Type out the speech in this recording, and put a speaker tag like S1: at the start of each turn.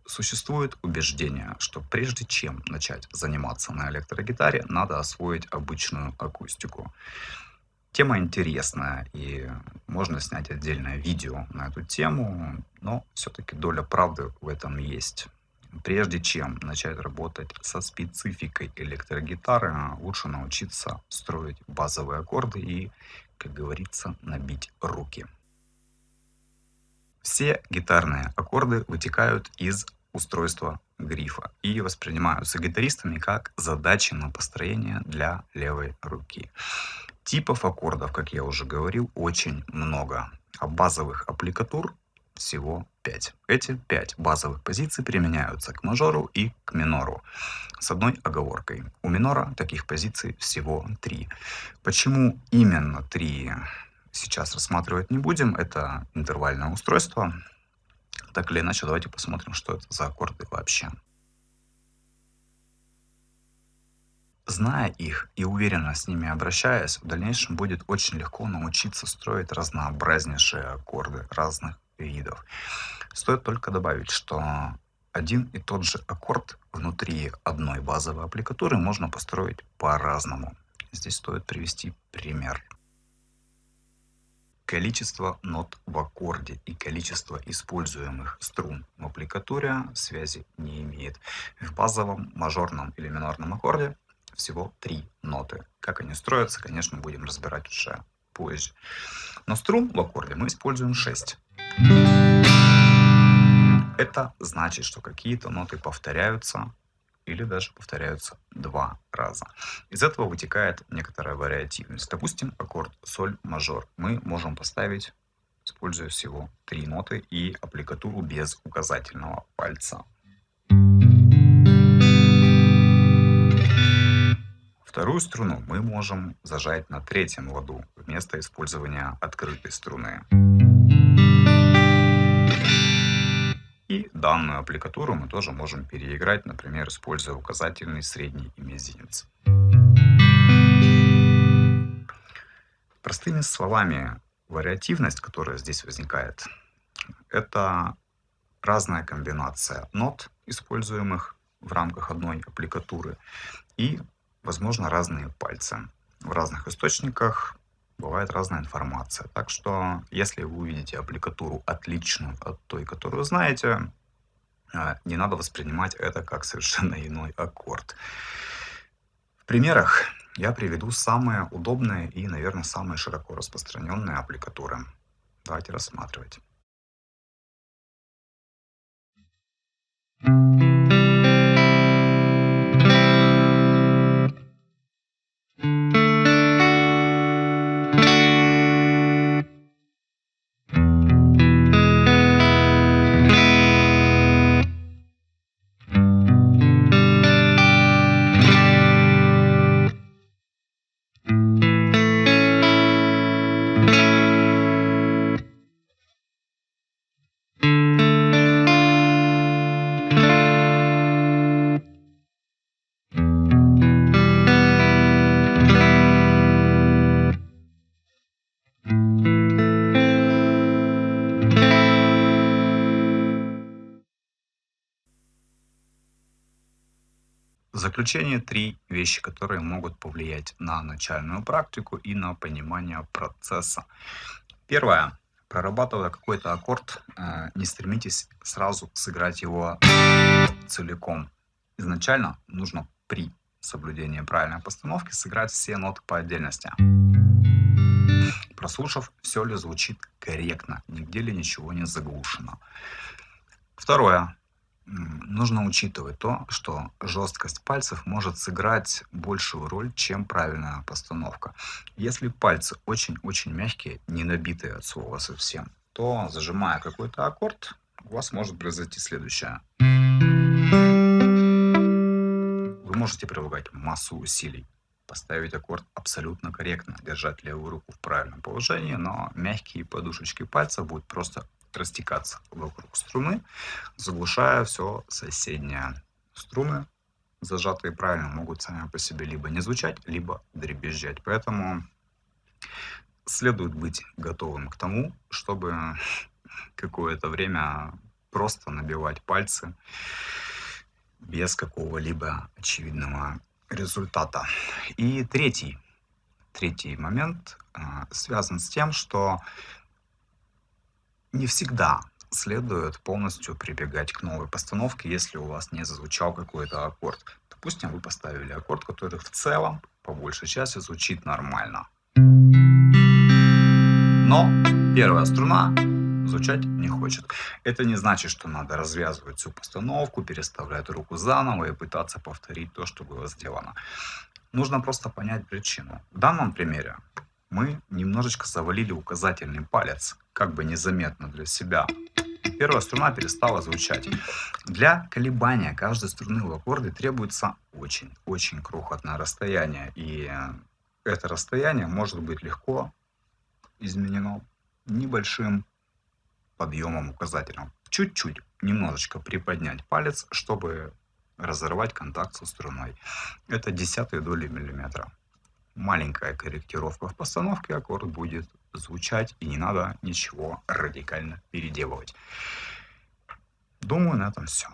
S1: Существует убеждение, что прежде чем начать заниматься на электрогитаре, надо освоить обычную акустику. Тема интересная, и можно снять отдельное видео на эту тему, но все-таки доля правды в этом есть. Прежде чем начать работать со спецификой электрогитары, лучше научиться строить базовые аккорды и, как говорится, набить руки. Все гитарные аккорды вытекают из устройства грифа и воспринимаются гитаристами как задачи на построение для левой руки. Типов аккордов, как я уже говорил, очень много, а базовых аппликатур всего 5. Эти 5 базовых позиций применяются к мажору и к минору. С одной оговоркой. У минора таких позиций всего 3. Почему именно 3? Сейчас рассматривать не будем. Это интервальное устройство. Так или иначе, давайте посмотрим, что это за аккорды вообще. Зная их и уверенно с ними обращаясь, в дальнейшем будет очень легко научиться строить разнообразнейшие аккорды разных видов. Стоит только добавить, что один и тот же аккорд внутри одной базовой аппликатуры можно построить по-разному. Здесь стоит привести пример. Количество нот в аккорде и количество используемых струн в аппликатуре связи не имеет. В базовом мажорном или минорном аккорде всего 3 ноты. Как они строятся, конечно, будем разбирать уже позже. Но струн в аккорде мы используем 6. Это значит, что какие-то ноты повторяются или даже повторяются 2 раза. Из этого вытекает некоторая вариативность. Допустим, аккорд соль мажор мы можем поставить, используя всего 3 ноты и аппликатуру без указательного пальца. Вторую струну мы можем зажать на третьем ладу вместо использования открытой струны. И данную аппликатуру мы тоже можем переиграть, например, используя указательный, средний и мизинец. Простыми словами, вариативность, которая здесь возникает, это разная комбинация нот, используемых в рамках одной аппликатуры, и, возможно, разные пальцы. В разных источниках бывает разная информация. Так что, если вы увидите аппликатуру отличную от той, которую знаете, не надо воспринимать это как совершенно иной аккорд. В примерах я приведу самые удобные и, наверное, самые широко распространенные аппликатуры. Давайте рассматривать. В заключение 3 вещи, которые могут повлиять на начальную практику и на понимание процесса. Первое. Прорабатывая какой-то аккорд, не стремитесь сразу сыграть его целиком. Изначально нужно при соблюдении правильной постановки сыграть все ноты по отдельности, прослушав, все ли звучит корректно, нигде ли ничего не заглушено. Второе. Нужно учитывать то, что жесткость пальцев может сыграть большую роль, чем правильная постановка. Если пальцы очень-очень мягкие, не набитые от слова совсем, то, зажимая какой-то аккорд, у вас может произойти следующее. Вы можете прилагать массу усилий, поставить аккорд абсолютно корректно, держать левую руку в правильном положении, но мягкие подушечки пальцев будут просто растекаться вокруг струны, заглушая все соседнее. Струны, зажатые правильно, могут сами по себе либо не звучать, либо дребезжать. Поэтому следует быть готовым к тому, чтобы какое-то время просто набивать пальцы без какого-либо очевидного результата. И третий момент связан с тем, что не всегда следует полностью прибегать к новой постановке, если у вас не зазвучал какой-то аккорд. Допустим, вы поставили аккорд, который в целом, по большей части, звучит нормально. Но первая струна звучать не хочет. Это не значит, что надо развязывать всю постановку, переставлять руку заново и пытаться повторить то, что было сделано. Нужно просто понять причину. В данном примере мы немножечко завалили указательный палец, как бы незаметно для себя. Первая струна перестала звучать. Для колебания каждой струны в аккорде требуется очень крохотное расстояние. И это расстояние может быть легко изменено небольшим подъемом указательного. Чуть-чуть, немножечко приподнять палец, чтобы разорвать контакт со струной. Это десятые доли миллиметра. Маленькая корректировка в постановке, аккорд будет звучать, и не надо ничего радикально переделывать. Думаю, на этом все.